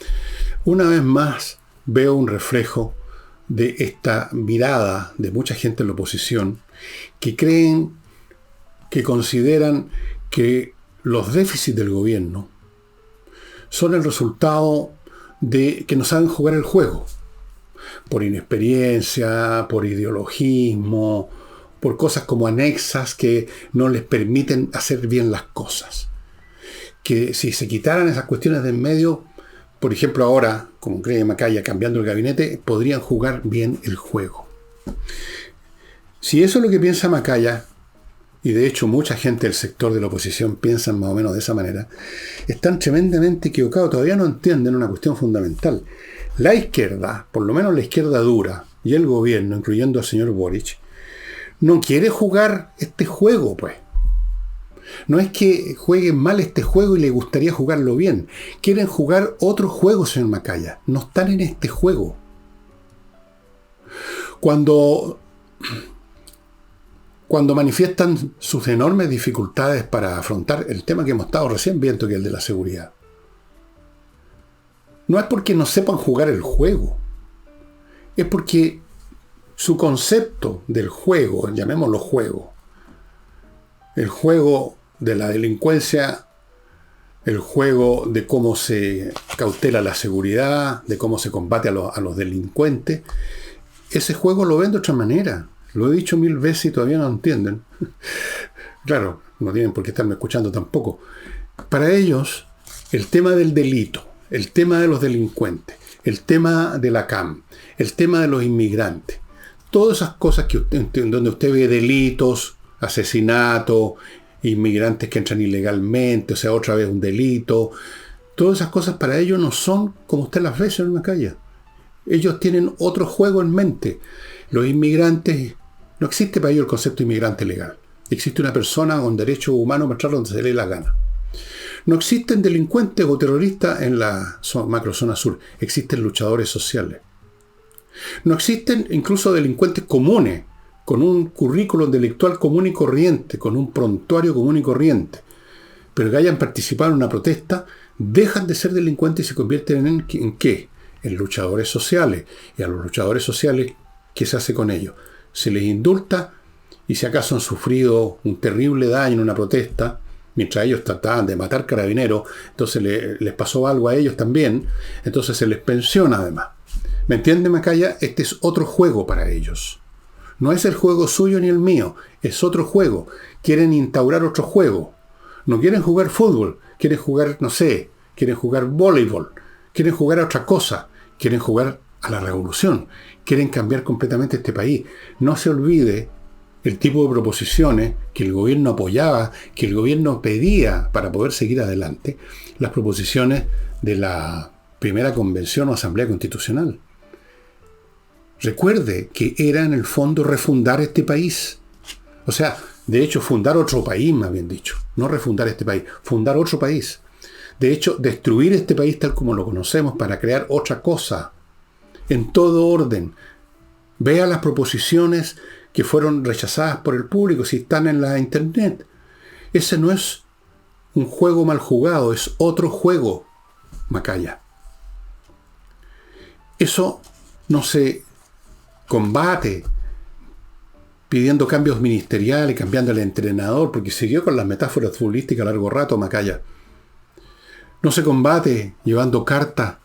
Una vez más veo un reflejo de esta mirada de mucha gente en la oposición que creen, que consideran que los déficits del gobierno son el resultado de que no saben jugar el juego, por inexperiencia, por ideologismo, por cosas como anexas que no les permiten hacer bien las cosas. Que si se quitaran esas cuestiones de en medio, por ejemplo ahora, como cree Macaya, cambiando el gabinete, podrían jugar bien el juego. Si eso es lo que piensa Macaya, y de hecho mucha gente del sector de la oposición piensan más o menos de esa manera, están tremendamente equivocados, todavía no entienden una cuestión fundamental. La izquierda, por lo menos la izquierda dura, y el gobierno, incluyendo al señor Boric, no quiere jugar este juego, pues. No es que jueguen mal este juego y les gustaría jugarlo bien. Quieren jugar otro juego, señor Macaya. No están en este juego. Cuando manifiestan sus enormes dificultades para afrontar el tema que hemos estado recién viendo, que es el de la seguridad, no es porque no sepan jugar el juego. Es porque su concepto del juego, llamémoslo juego, el juego de la delincuencia, el juego de cómo se cautela la seguridad, de cómo se combate a los delincuentes, ese juego lo ven de otra manera. Lo he dicho 1000 veces y todavía no entienden. Claro, no tienen por qué estarme escuchando tampoco. Para ellos, el tema del delito, el tema de los delincuentes, el tema de la CAM, el tema de los inmigrantes, todas esas cosas donde usted ve delitos, asesinatos, inmigrantes que entran ilegalmente, o sea, otra vez un delito, todas esas cosas para ellos no son como usted las ve, señor Macaya. Ellos tienen otro juego en mente. Los inmigrantes, no existe para ellos el concepto de inmigrante legal. Existe una persona con derechos humanos para entrar donde se le dé la gana. No existen delincuentes o terroristas en la macrozona sur. Existen luchadores sociales. No existen incluso delincuentes comunes, con un currículum delictual común y corriente, con un prontuario común y corriente, pero que hayan participado en una protesta, dejan de ser delincuentes y se convierten ¿en qué? En luchadores sociales. Y a los luchadores sociales, ¿qué se hace con ellos? Se les indulta, y si acaso han sufrido un terrible daño en una protesta, mientras ellos trataban de matar carabineros, entonces les pasó algo a ellos también, entonces se les pensiona además. ¿Me entiende, Macaya? Este es otro juego para ellos. No es el juego suyo ni el mío, es otro juego. Quieren instaurar otro juego. No quieren jugar fútbol, quieren jugar, no sé, quieren jugar voleibol, quieren jugar a otra cosa, quieren jugar a la revolución, quieren cambiar completamente este país. No se olvide el tipo de proposiciones que el gobierno apoyaba, que el gobierno pedía para poder seguir adelante, las proposiciones de la primera convención o asamblea constitucional. Recuerde que era en el fondo refundar este país. O sea, de hecho, fundar otro país, más bien dicho. No refundar este país, fundar otro país. De hecho, destruir este país tal como lo conocemos para crear otra cosa. En todo orden. Vea las proposiciones que fueron rechazadas por el público, si están en la internet. Ese no es un juego mal jugado, es otro juego, Macaya. Eso no se combate pidiendo cambios ministeriales, cambiando el entrenador, porque siguió con las metáforas futbolísticas a largo rato, Macaya. No se combate llevando cartas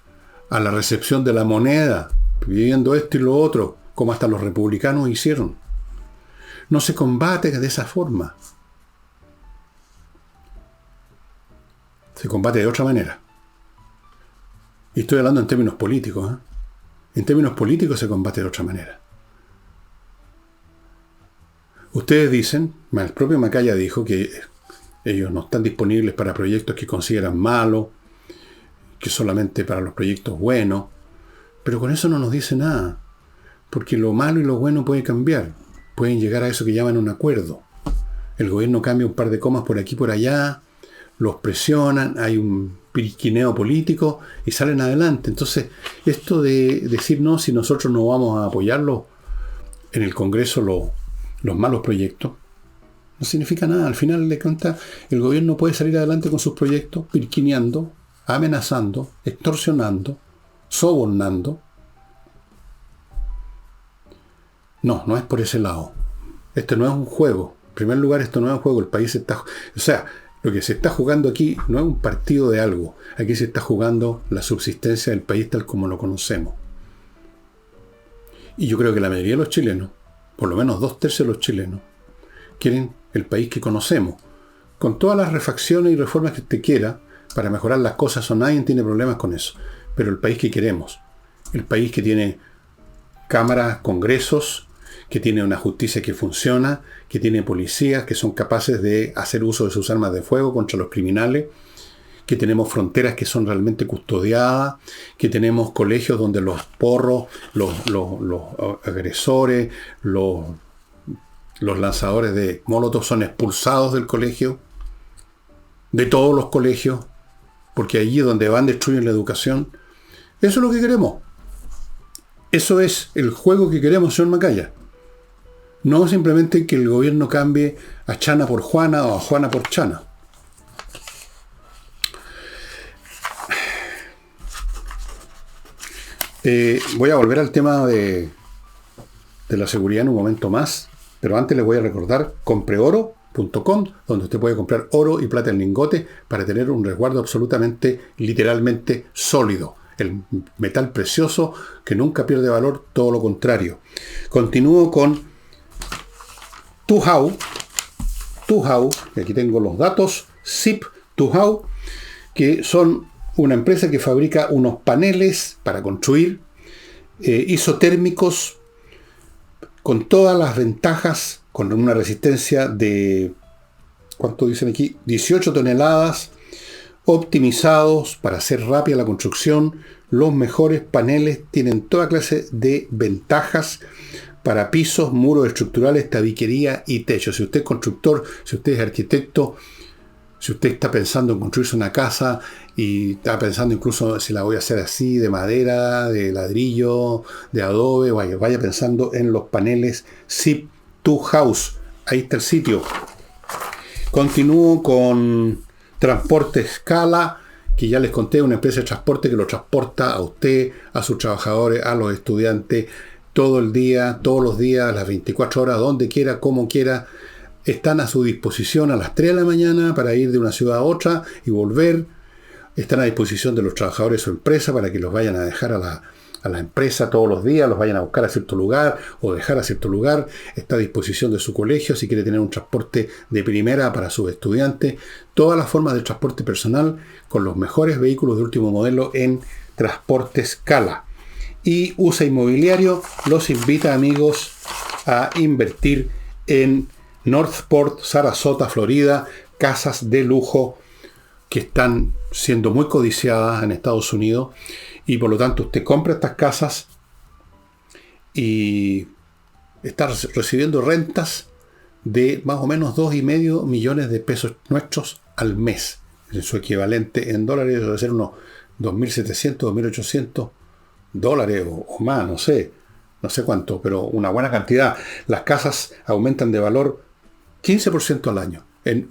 a la recepción de la moneda, pidiendo esto y lo otro, como hasta los republicanos hicieron. No se combate de esa forma. Se combate de otra manera. Y estoy hablando en términos políticos, ¿eh? En términos políticos se combate de otra manera. Ustedes dicen, el propio Macaya dijo que ellos no están disponibles para proyectos que consideran malos, que solamente para los proyectos buenos, pero con eso no nos dice nada, porque lo malo y lo bueno puede cambiar, pueden llegar a eso que llaman un acuerdo. El gobierno cambia un par de comas por aquí y por allá, los presionan, hay un piriquineo político y salen adelante. Entonces, esto de decir no, si nosotros no vamos a apoyarlo en el Congreso los malos proyectos, no significa nada. Al final de cuentas, el gobierno puede salir adelante con sus proyectos, pirquineando, amenazando, extorsionando, sobornando. No es por ese lado. Esto no es un juego. En primer lugar, esto no es un juego. El país está... O sea, lo que se está jugando aquí no es un partido de algo. Aquí se está jugando la subsistencia del país tal como lo conocemos. Y yo creo que la mayoría de los chilenos, por lo menos 2/3 de los chilenos, quieren el país que conocemos. Con todas las refacciones y reformas que usted quiera para mejorar las cosas, o nadie tiene problemas con eso. Pero el país que queremos. El país que tiene cámaras, congresos, que tiene una justicia que funciona, que tiene policías que son capaces de hacer uso de sus armas de fuego contra los criminales, que tenemos fronteras que son realmente custodiadas, que tenemos colegios donde los porros, los agresores, los lanzadores de molotov son expulsados del colegio. de todos los colegios, porque allí donde van destruyen la educación. Eso es lo que queremos. Eso es el juego que queremos, señor Macaya. No simplemente que el gobierno cambie a Chana por Juana o a Juana por Chana. Voy a volver al tema de la seguridad en un momento más, pero antes les voy a recordar compreoro.com, donde usted puede comprar oro y plata en lingote para tener un resguardo absolutamente, literalmente sólido. El metal precioso que nunca pierde valor, todo lo contrario. Continúo con Tuhau, y aquí tengo los datos, Zip Tuhau, que son una empresa que fabrica unos paneles para construir isotérmicos con todas las ventajas, con una resistencia de, ¿cuánto dicen aquí? 18 toneladas, optimizados para hacer rápida la construcción. Los mejores paneles tienen toda clase de ventajas para pisos, muros estructurales, tabiquería y techo. Si usted es constructor, si usted es arquitecto, si usted está pensando en construirse una casa y está pensando incluso si la voy a hacer así, de madera, de ladrillo, de adobe, vaya pensando en los paneles Zip House. Ahí está el sitio. Continúo con Transporte Scala, que ya les conté, una empresa de transporte que lo transporta a usted, a sus trabajadores, a los estudiantes, todo el día, todos los días, las 24 horas, donde quiera, como quiera. Están a su disposición a las 3 de la mañana para ir de una ciudad a otra y volver. Están a disposición de los trabajadores de su empresa para que los vayan a dejar a la empresa todos los días, los vayan a buscar a cierto lugar o dejar a cierto lugar. Está a disposición de su colegio si quiere tener un transporte de primera para sus estudiantes. Todas las formas de transporte personal con los mejores vehículos de último modelo en Transporte Scala. Y USA Inmobiliario los invita, amigos, a invertir en Northport, Sarasota, Florida, casas de lujo que están siendo muy codiciadas en Estados Unidos, y por lo tanto usted compra estas casas y está recibiendo rentas de más o menos 2,5 millones de pesos nuestros al mes. Su equivalente en dólares debe ser unos 2.700, 2.800 dólares o más, no sé cuánto, pero una buena cantidad. Las casas aumentan de valor 15% al año. En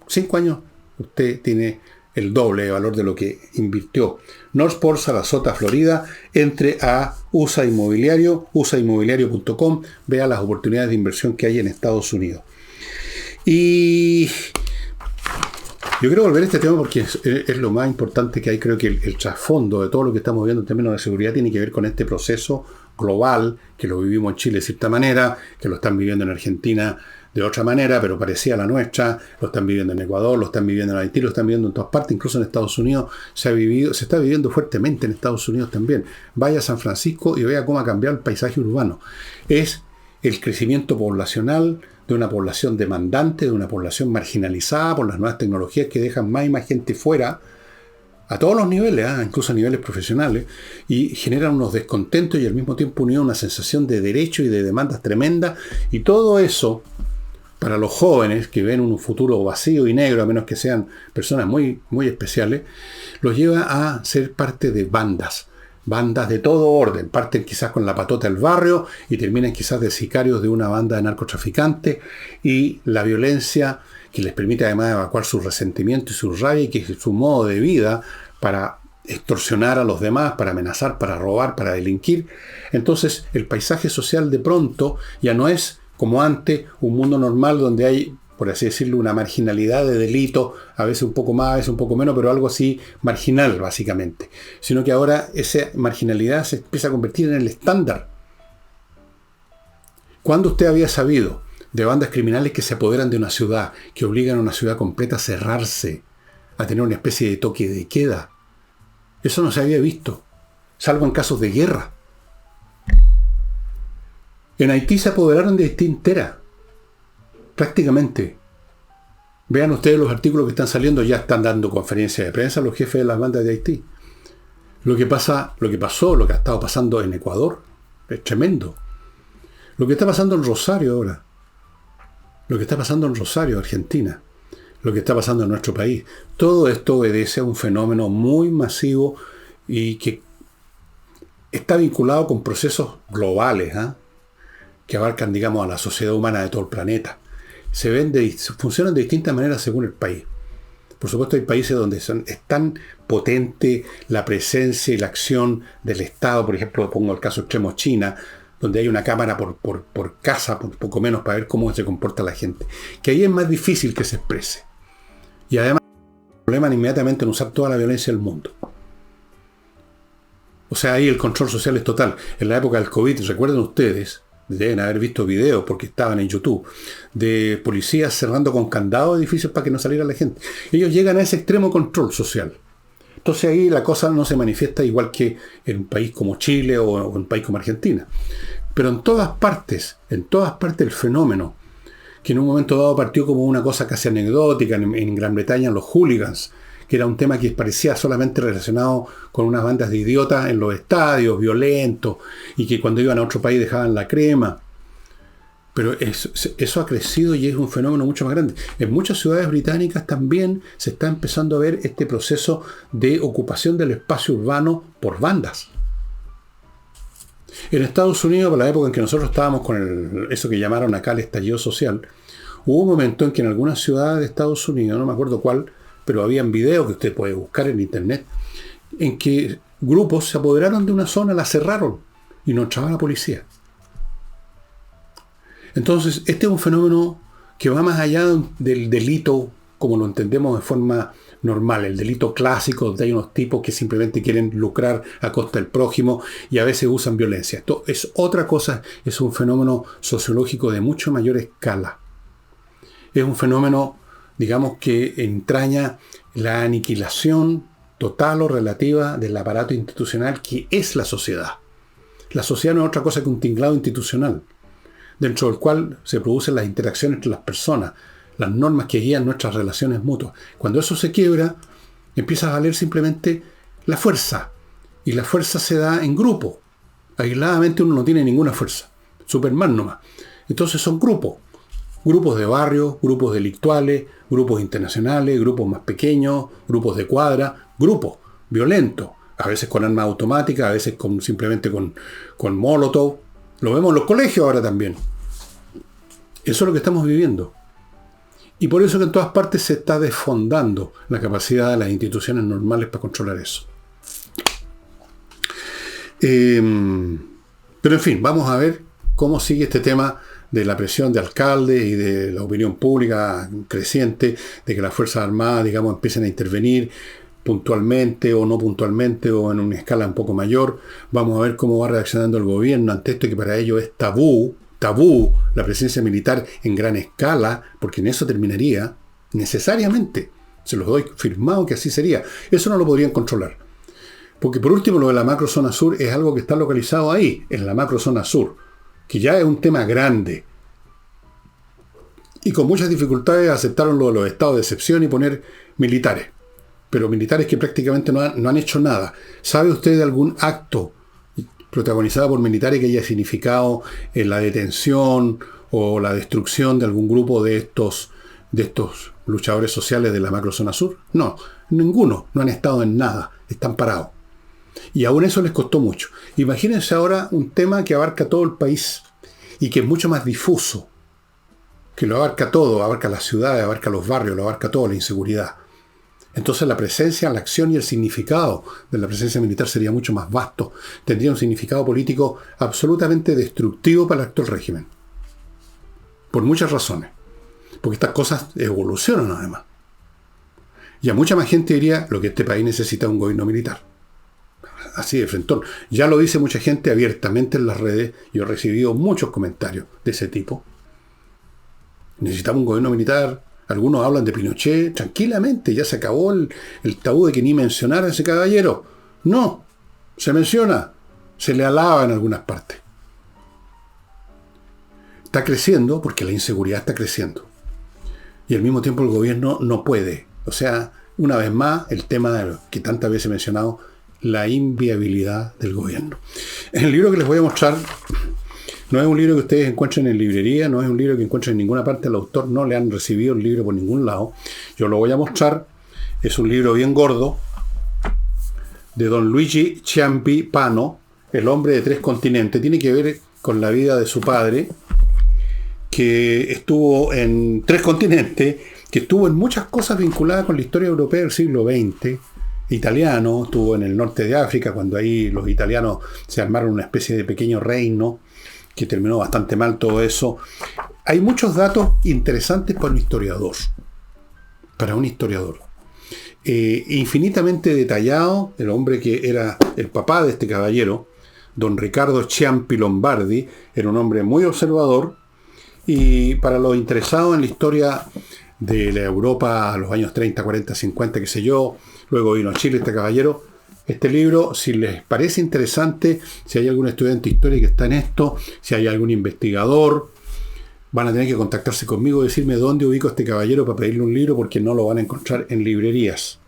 5 años usted tiene el doble de valor de lo que invirtió. Northport, Sarasota, Florida. Entre a USA Inmobiliario, usainmobiliario.com, vea las oportunidades de inversión que hay en Estados Unidos. Y yo quiero volver a este tema porque es lo más importante que hay. Creo que el trasfondo de todo lo que estamos viendo en términos de seguridad tiene que ver con este proceso global, que lo vivimos en Chile de cierta manera, que lo están viviendo en Argentina de otra manera, pero parecía la nuestra, lo están viviendo en Ecuador, lo están viviendo en Haití, lo están viviendo en todas partes, incluso en Estados Unidos se está viviendo fuertemente en Estados Unidos también. Vaya a San Francisco y vea cómo ha cambiado el paisaje urbano. Es el crecimiento poblacional de una población demandante, de una población marginalizada por las nuevas tecnologías que dejan más y más gente fuera, a todos los niveles, incluso a niveles profesionales, y generan unos descontentos y al mismo tiempo unido una sensación de derecho y de demandas tremendas, y todo eso, para los jóvenes que ven un futuro vacío y negro, a menos que sean personas muy, muy especiales, los lleva a ser parte de bandas de todo orden. Parten quizás con la patota del barrio y terminan quizás de sicarios de una banda de narcotraficantes, y la violencia que les permite además evacuar su resentimiento y su rabia, y que es su modo de vida para extorsionar a los demás, para amenazar, para robar, para delinquir. Entonces el paisaje social de pronto ya no es como antes, un mundo normal donde hay, por así decirlo, una marginalidad de delito, a veces un poco más, a veces un poco menos, pero algo así marginal básicamente. Sino que ahora esa marginalidad se empieza a convertir en el estándar. ¿Cuándo usted había sabido de bandas criminales que se apoderan de una ciudad, que obligan a una ciudad completa a cerrarse, a tener una especie de toque de queda? Eso no se había visto, salvo en casos de guerra. En Haití se apoderaron de Haití entera, prácticamente. Vean ustedes los artículos que están saliendo, ya están dando conferencias de prensa los jefes de las bandas de Haití. Lo que ha estado pasando en Ecuador, es tremendo. Lo que está pasando en Rosario ahora, lo que está pasando en Rosario, Argentina, lo que está pasando en nuestro país. Todo esto obedece a un fenómeno muy masivo y que está vinculado con procesos globales, que abarcan, digamos, a la sociedad humana de todo el planeta. Funcionan de distintas maneras según el país. Por supuesto, hay países donde es tan potente la presencia y la acción del Estado. Por ejemplo, pongo el caso extremo China, donde hay una cámara por casa, por poco menos, para ver cómo se comporta la gente. Que ahí es más difícil que se exprese. Y además, el problema inmediatamente en usar toda la violencia del mundo. O sea, ahí el control social es total. En la época del COVID, recuerden ustedes, deben haber visto videos porque estaban en YouTube, de policías cerrando con candado edificios para que no saliera la gente. Ellos llegan a ese extremo control social. Entonces ahí la cosa no se manifiesta igual que en un país como Chile o en un país como Argentina. Pero en todas partes el fenómeno, que en un momento dado partió como una cosa casi anecdótica en Gran Bretaña, los hooligans, que era un tema que parecía solamente relacionado con unas bandas de idiotas en los estadios, violentos, y que cuando iban a otro país dejaban la crema. Pero eso ha crecido y es un fenómeno mucho más grande. En muchas ciudades británicas también se está empezando a ver este proceso de ocupación del espacio urbano por bandas. En Estados Unidos, por la época en que nosotros estábamos con eso que llamaron acá el estallido social, hubo un momento en que en algunas ciudades de Estados Unidos, no me acuerdo cuál, pero habían videos que usted puede buscar en internet, en que grupos se apoderaron de una zona, la cerraron y no entraba la policía. Entonces, este es un fenómeno que va más allá del delito como lo entendemos de forma normal, el delito clásico, donde hay unos tipos que simplemente quieren lucrar a costa del prójimo y a veces usan violencia. Esto es otra cosa, es un fenómeno sociológico de mucho mayor escala. Es un fenómeno, digamos, que entraña la aniquilación total o relativa del aparato institucional que es la sociedad. La sociedad no es otra cosa que un tinglado institucional, dentro del cual se producen las interacciones entre las personas, las normas que guían nuestras relaciones mutuas. Cuando eso se quiebra, empieza a valer simplemente la fuerza. Y la fuerza se da en grupo. Aisladamente uno no tiene ninguna fuerza. Superman nomás. Entonces son grupos. Grupos de barrio, grupos delictuales, grupos internacionales, grupos más pequeños, grupos de cuadra, grupos violentos. A veces con armas automáticas, a veces simplemente con molotov. Lo vemos en los colegios ahora también. Eso es lo que estamos viviendo. Y por eso que en todas partes se está desfondando la capacidad de las instituciones normales para controlar eso. Pero en fin, vamos a ver cómo sigue este tema de la presión de alcaldes y de la opinión pública creciente, de que las Fuerzas Armadas, digamos, empiecen a intervenir puntualmente o no puntualmente o en una escala un poco mayor. Vamos a ver cómo va reaccionando el gobierno ante esto, que para ellos es tabú la presencia militar en gran escala, porque en eso terminaría necesariamente. Se los doy firmado que así sería. Eso no lo podrían controlar. Porque por último lo de la macrozona sur es algo que está localizado ahí, en la macrozona sur, que ya es un tema grande. Y con muchas dificultades aceptaron lo de los estados de excepción y poner militares. Pero militares que prácticamente no han hecho nada. ¿Sabe usted de algún acto protagonizado por militares que haya significado la detención o la destrucción de algún grupo de estos luchadores sociales de la macrozona sur? No, ninguno. No han estado en nada. Están parados. Y aún eso les costó mucho. Imagínense ahora un tema que abarca todo el país y que es mucho más difuso, que lo abarca todo, abarca las ciudades, abarca los barrios, lo abarca todo, la inseguridad. Entonces la presencia, la acción y el significado de la presencia militar sería mucho más vasto. Tendría un significado político absolutamente destructivo para el actual régimen. Por muchas razones. Porque estas cosas evolucionan además. Y a mucha más gente diría, lo que este país necesita es un gobierno militar. Así de frentón. Ya lo dice mucha gente abiertamente en las redes. Yo he recibido muchos comentarios de ese tipo. Necesitamos un gobierno militar. Algunos hablan de Pinochet. Tranquilamente, ya se acabó el tabú de que ni mencionara a ese caballero. No, se menciona. Se le alaba en algunas partes. Está creciendo porque la inseguridad está creciendo. Y al mismo tiempo el gobierno no puede. O sea, una vez más, el tema que tantas veces he mencionado, la inviabilidad del gobierno. En el libro que les voy a mostrar, No es un libro que ustedes encuentren en librería, no es un libro que encuentren en ninguna parte. Al autor no le han recibido el libro por ningún lado. Yo lo voy a mostrar. Es un libro bien gordo de don Luigi Ciampi Pano, El hombre de tres continentes. Tiene que ver con la vida de su padre, que estuvo en tres continentes, que estuvo en muchas cosas vinculadas con la historia europea del siglo XX, italiano, estuvo en el norte de África, cuando ahí los italianos se armaron una especie de pequeño reino, que terminó bastante mal todo eso. Hay muchos datos interesantes para un historiador. Infinitamente detallado. El hombre que era el papá de este caballero, don Ricardo Ciampi Lombardi, era un hombre muy observador, y para los interesados en la historia de la Europa a los años 30, 40, 50, qué sé yo, luego vino a Chile este caballero. Este libro, si les parece interesante, si hay algún estudiante de historia que está en esto, si hay algún investigador, van a tener que contactarse conmigo y decirme dónde ubico a este caballero para pedirle un libro, porque no lo van a encontrar en librerías.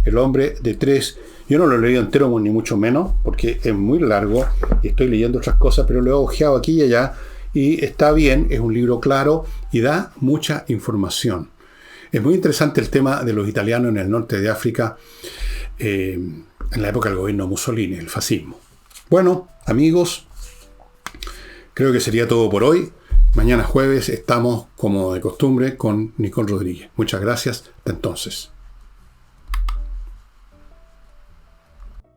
El hombre de tres, yo no lo he leído entero ni mucho menos, porque es muy largo y estoy leyendo otras cosas, pero lo he ojeado aquí y allá y está bien, es un libro claro y da mucha información. Es muy interesante el tema de los italianos en el norte de África, en la época del gobierno de Mussolini, el fascismo. Bueno, amigos, creo que sería todo por hoy. Mañana jueves estamos, como de costumbre, con Nicole Rodríguez. Muchas gracias. Hasta entonces.